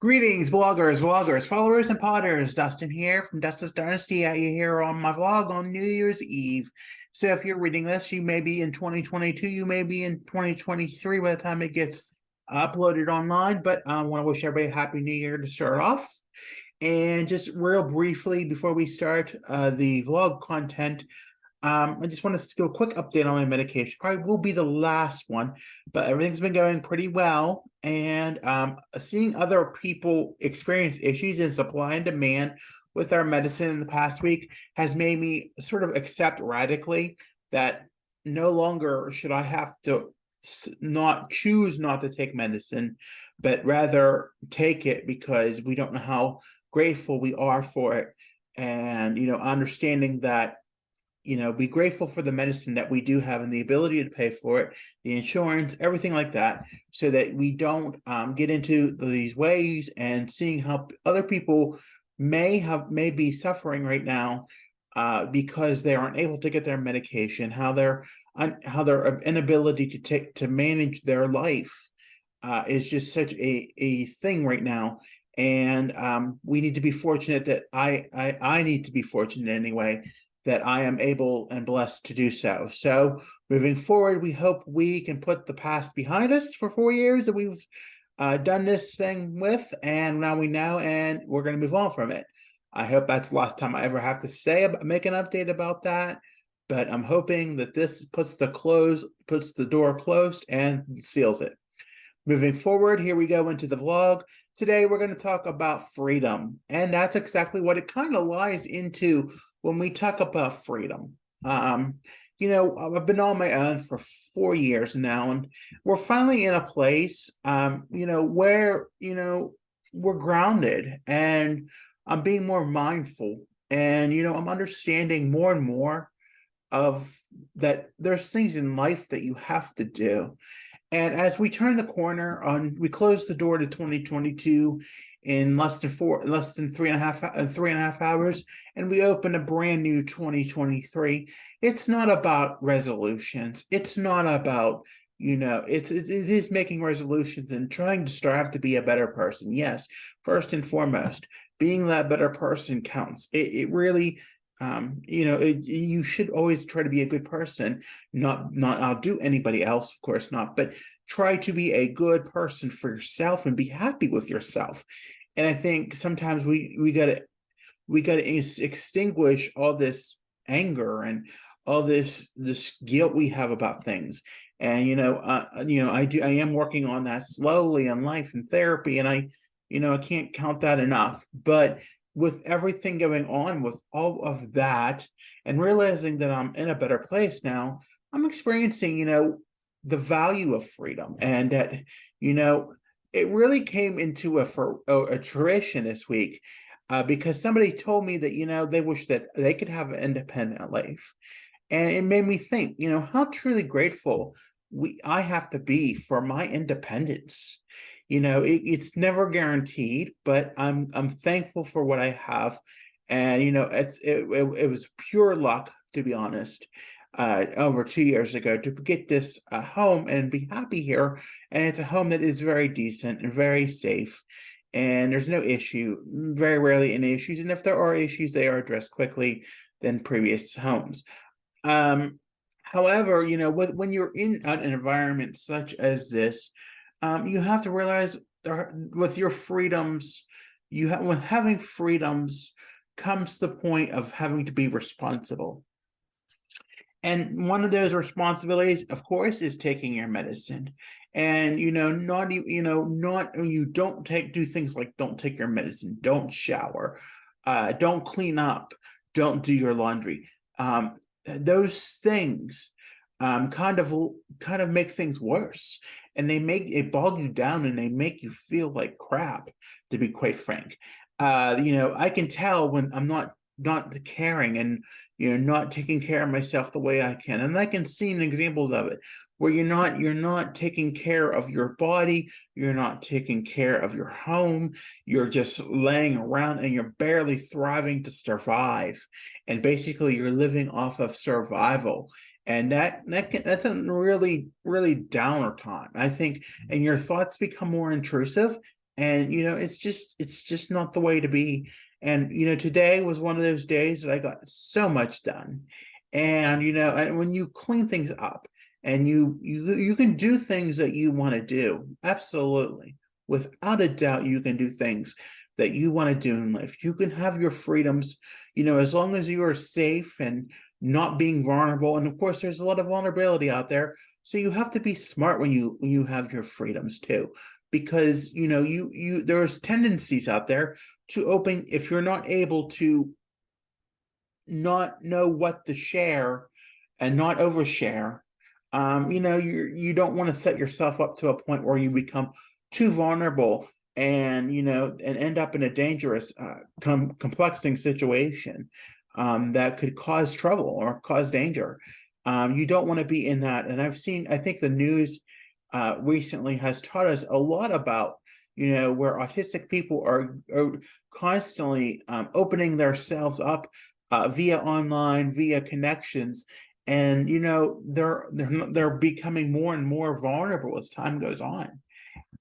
Greetings, bloggers, vloggers, followers, and potters. Dustin here from Dustin's Dynasty. Out here on my vlog on New Year's Eve. So if you're reading this, you may be in 2022, you may be in 2023 by the time it gets uploaded online. But I want to wish everybody a Happy New Year to start off. And just real briefly, before we start the vlog content, I just want to do a quick update on my medication. Probably will be the last one, but everything's been going pretty well. And seeing other people experience issues in supply and demand with our medicine in the past week has made me sort of accept radically that no longer should I have to not choose not to take medicine, but rather take it because we don't know how grateful we are for it. And, understanding that be grateful for the medicine that we do have and the ability to pay for it, the insurance, everything like that, so that we don't get into these ways and seeing how other people may be suffering right now because they aren't able to get their medication, how their inability to manage their life is just such a thing right now. And we need to be fortunate that I need to be fortunate anyway that I am able and blessed to do so. So moving forward, we hope we can put the past behind us for 4 years that we've done this thing with, and now we know, and we're going to move on from it. I hope that's the last time I ever have to make an update about that, but I'm hoping that this puts the door closed and seals it. Moving forward, here we go into the vlog. Today, we're going to talk about freedom, and that's exactly what it kind of lies into when we talk about freedom. I've been on my own for 4 years now, and we're finally in a place, where, we're grounded, and I'm being more mindful, and, I'm understanding more and more of that there's things in life that you have to do. And as we turn the corner we close the door to 2022 in less than 3.5 hours, and we open a brand new 2023. It's not about resolutions. It's not about, it is making resolutions and trying to strive to be a better person. Yes, first and foremost, being that better person counts. It really, you should always try to be a good person, not outdo anybody else, of course not, but try to be a good person for yourself and be happy with yourself. And I think sometimes we gotta extinguish all this anger and all this guilt we have about things. And I am working on that slowly in life and therapy, and I can't count that enough. But with everything going on with all of that and realizing that I'm in a better place now, I'm experiencing, the value of freedom, and that, it really came into a tradition this week because somebody told me that, they wish that they could have an independent life. And it made me think, how truly grateful I have to be for my independence. It's never guaranteed, but I'm thankful for what I have. And it was pure luck, to be honest, over 2 years ago to get this home and be happy here. And it's a home that is very decent and very safe, and there's no issue, very rarely any issues, and if there are issues, they are addressed quickly than previous homes. However, when you're in an environment such as this, you have to realize with your freedoms, with having freedoms comes the point of having to be responsible. And one of those responsibilities, of course, is taking your medicine. And you don't do things like don't take your medicine, don't shower, don't clean up, don't do your laundry. Those things kind of make things worse, and they bog you down, and they make you feel like crap, to be quite frank. I can tell when I'm not caring and not taking care of myself the way I can, and I can see examples of it where you're not taking care of your body, you're not taking care of your home, you're just laying around and you're barely thriving to survive, and basically you're living off of survival. And that's a really, really downer time, I think, and your thoughts become more intrusive, And it's just not the way to be. And today was one of those days that I got so much done. And and when you clean things up and you can do things that you want to do, absolutely. Without a doubt, you can do things that you want to do in life. You can have your freedoms, as long as you are safe and not being vulnerable. And of course, there's a lot of vulnerability out there. So you have to be smart when you have your freedoms too, because there's tendencies out there to open, if you're not able to not know what to share and not overshare. You don't want to set yourself up to a point where you become too vulnerable and and end up in a dangerous complexing situation that could cause trouble or cause danger. You don't want to be in that. And I think the news recently has taught us a lot about where autistic people are constantly opening themselves up via online, via connections, and they're becoming more and more vulnerable as time goes on.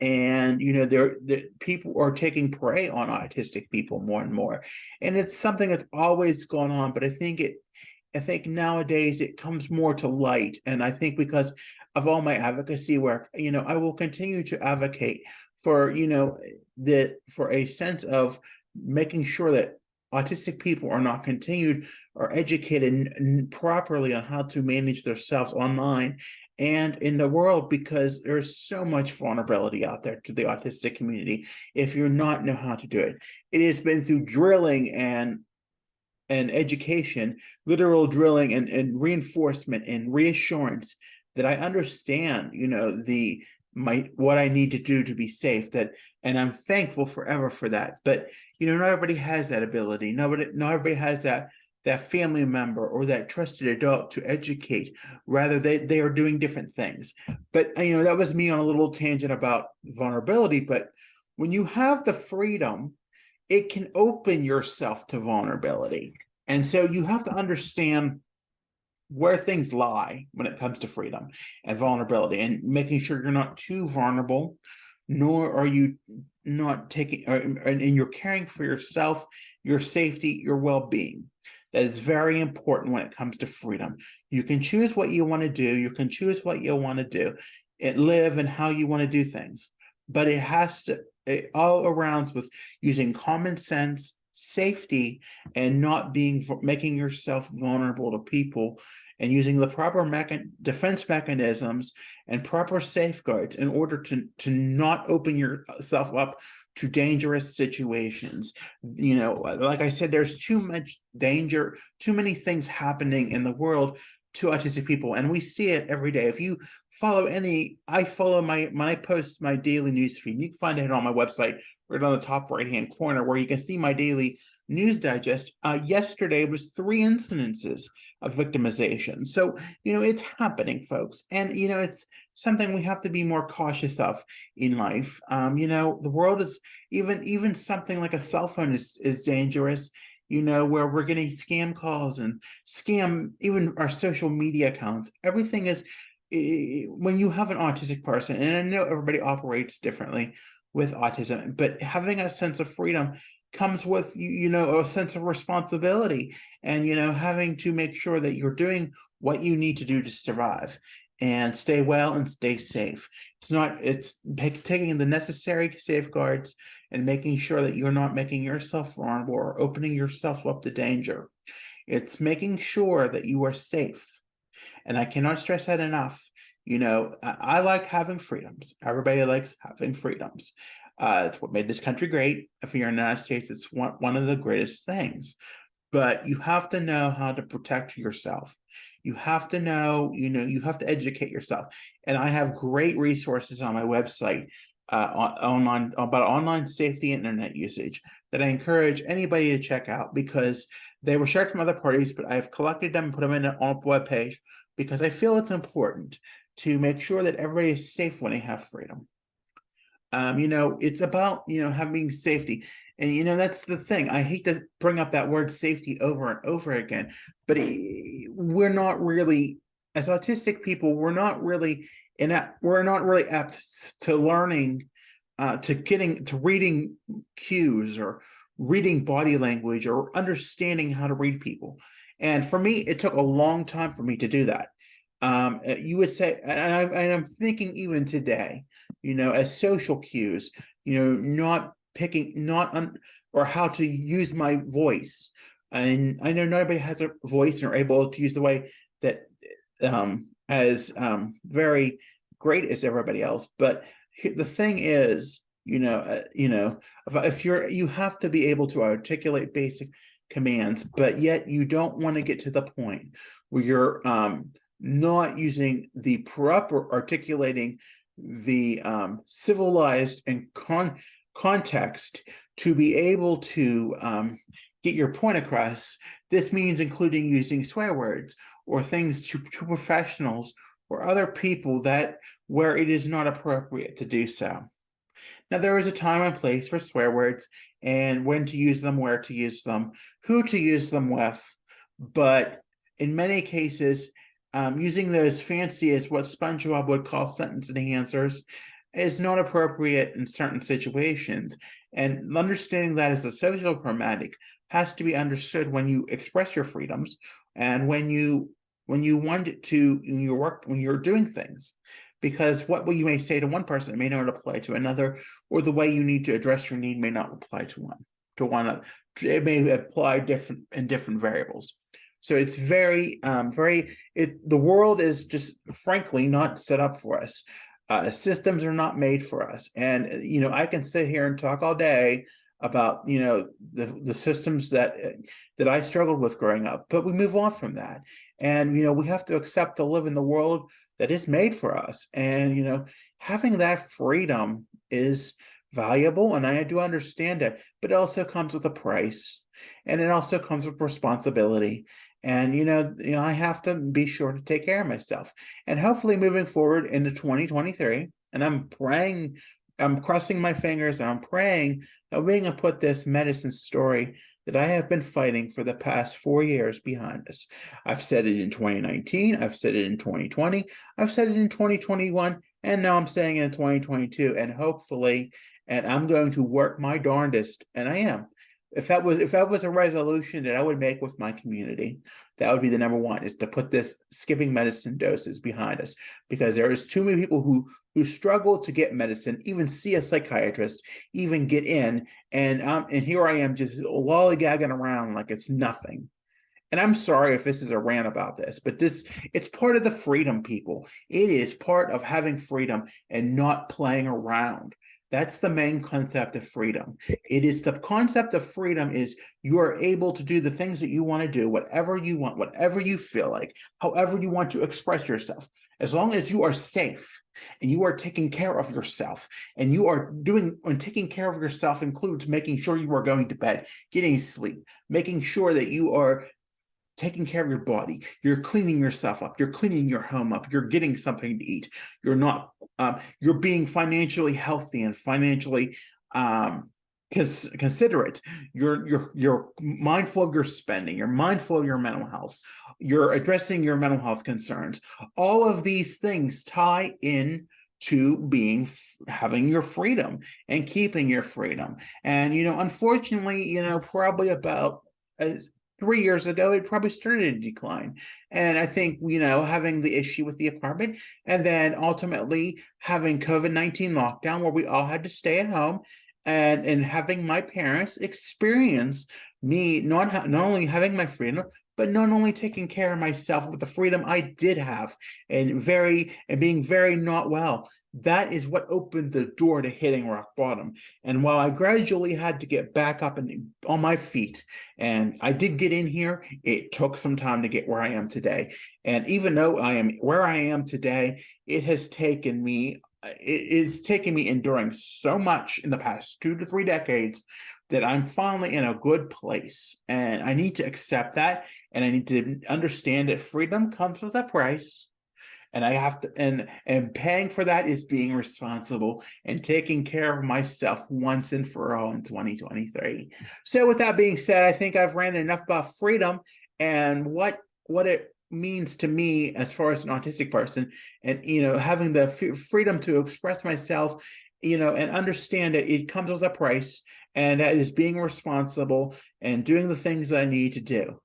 And the people are taking prey on autistic people more and more, and it's something that's always gone on. But I think nowadays it comes more to light, and I think because of all my advocacy work, I will continue to advocate for for a sense of making sure that autistic people are not continued or educated properly on how to manage themselves online and in the world, because there's so much vulnerability out there to the autistic community if you're not know how to do it. It has been through drilling and education, literal drilling and reinforcement and reassurance, that I understand, what I need to do to be safe. And I'm thankful forever for that. But not everybody has that ability. Not everybody has that family member or that trusted adult to educate. Rather, they are doing different things. But that was me on a little tangent about vulnerability. But when you have the freedom, it can open yourself to vulnerability. And so you have to understand where things lie when it comes to freedom and vulnerability, and making sure you're not too vulnerable, nor are you not taking, and you're caring for yourself, your safety, your well-being. That is very important when it comes to freedom. You can choose what you want to do. You can choose what you want to do and live and how you want to do things. But it has to, all around with using common sense, safety, and not making yourself vulnerable to people, and using the proper defense mechanisms and proper safeguards in order to not open yourself up to dangerous situations. Like I said, there's too much danger, too many things happening in the world to autistic people, and we see it every day. If you follow I follow when I post my daily news feed, you can find it on my website right on the top right hand corner, where you can see my daily news digest. Yesterday was 3 incidences of victimization. So it's happening, folks, and it's something we have to be more cautious of in life. The world is, even something like a cell phone is dangerous, where we're getting scam calls and even our social media accounts. Everything is, when you have an autistic person, and I know everybody operates differently with autism, but having a sense of freedom comes with, a sense of responsibility, and, having to make sure that you're doing what you need to do to survive and stay well and stay safe. It's taking the necessary safeguards and making sure that you're not making yourself vulnerable or opening yourself up to danger. It's making sure that you are safe. And I cannot stress that enough. I like having freedoms. Everybody likes having freedoms. It's what made this country great. If you're in the United States, it's one of the greatest things. But you have to know how to protect yourself. You have to know, you have to educate yourself. And I have great resources on my website online about online safety and internet usage that I encourage anybody to check out, because they were shared from other parties, but I've collected them and put them in on a web page, because I feel it's important to make sure that everybody is safe when they have freedom. It's about, having safety. And, that's the thing. I hate to bring up that word safety over and over again, but we're not really, as autistic people, we're not really apt to learning to getting to reading cues or reading body language or understanding how to read people. And for me, it took a long time for me to do that. You would say, and I'm thinking even today, as social cues, not picking, not un, or how to use my voice. And I know nobody has a voice and are able to use the way that as very great as everybody else. But the thing is, if you have to be able to articulate basic commands, but yet you don't want to get to the point where you're not using the proper articulating the civilized and context to be able to get your point across. This means including using swear words or things to professionals or other people that where it is not appropriate to do so. Now, there is a time and place for swear words and when to use them, where to use them, who to use them with. But in many cases, using those fancy as what SpongeBob would call sentence enhancers is not appropriate in certain situations. And understanding that as a social pragmatic has to be understood when you express your freedoms and when you want it to in your work, when you're doing things. Because what you may say to one person may not apply to another, or the way you need to address your need may not apply to one other. It may apply in different variables. So it's the world is just frankly not set up for us. Systems are not made for us. And, I can sit here and talk all day about, the systems that I struggled with growing up, but we move on from that. And, we have to accept to live in the world that is made for us. And, having that freedom is valuable. And I do understand it, but it also comes with a price. And it also comes with responsibility. And I have to be sure to take care of myself. And hopefully moving forward into 2023, and I'm crossing my fingers, and I'm praying that we can put this medicine story that I have been fighting for the past 4 years behind us. I've said it in 2019, I've said it in 2020, I've said it in 2021, and now I'm saying it in 2022. And hopefully, and I'm going to work my darndest, and I am. If that was a resolution that I would make with my community, that would be the number one, is to put this skipping medicine doses behind us, because there is too many people who struggle to get medicine, even see a psychiatrist, even get in, and here I am just lollygagging around like it's nothing. And I'm sorry if this is a rant about this, but it's part of the freedom, people. It is part of having freedom and not playing around. That's the main concept of freedom. It is the concept of freedom is you are able to do the things that you want to do, whatever you want, whatever you feel like, however you want to express yourself, as long as you are safe and you are taking care of yourself. And you are doing, and taking care of yourself includes making sure you are going to bed, getting sleep, making sure that you are taking care of your body, you're cleaning yourself up, you're cleaning your home up, you're getting something to eat, you're being financially healthy and financially considerate, you're mindful of your spending, you're mindful of your mental health, you're addressing your mental health concerns. All of these things tie in to having your freedom and keeping your freedom. And unfortunately, probably about 3 years ago, it probably started to decline. And I think, having the issue with the apartment, and then ultimately having COVID-19 lockdown where we all had to stay at home, and having my parents experience me not only having my freedom, but not only taking care of myself with the freedom I did have, and being very not well. That is what opened the door to hitting rock bottom. And while I gradually had to get back up and on my feet, and I did get in here, it took some time to get where I am today. And even though I am where I am today, it's taken me enduring so much in the past 2 to 3 decades that I'm finally in a good place. And I need to accept that. And I need to understand that freedom comes with a price. And I have to, and paying for that is being responsible and taking care of myself once and for all in 2023. So with that being said, I think I've ran enough about freedom and what it means to me as far as an autistic person, and having the freedom to express myself and understand that it comes with a price, and that is being responsible and doing the things that I need to do.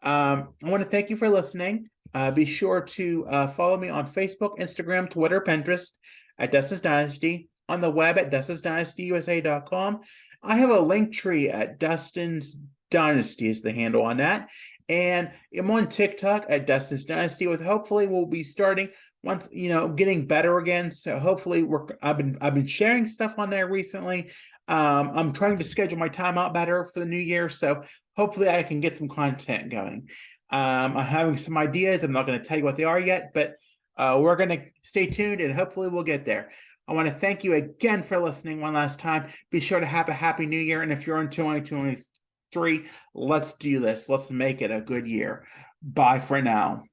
I want to thank you for listening. Be sure to follow me on Facebook, Instagram, Twitter, Pinterest at Dustin's Dynasty, on the web at DustinsDynastyUSA.com. I have a link tree at Dustin's Dynasty is the handle on that. And I'm on TikTok at Dustin's Dynasty, with hopefully we'll be starting once, getting better again. So hopefully I've been sharing stuff on there recently. I'm trying to schedule my time out better for the new year. So hopefully I can get some content going. I'm having some ideas. I'm not going to tell you what they are yet, but we're going to stay tuned and hopefully we'll get there. I want to thank you again for listening one last time. Be sure to have a happy new year. And if you're in 2023, let's do this. Let's make it a good year. Bye for now.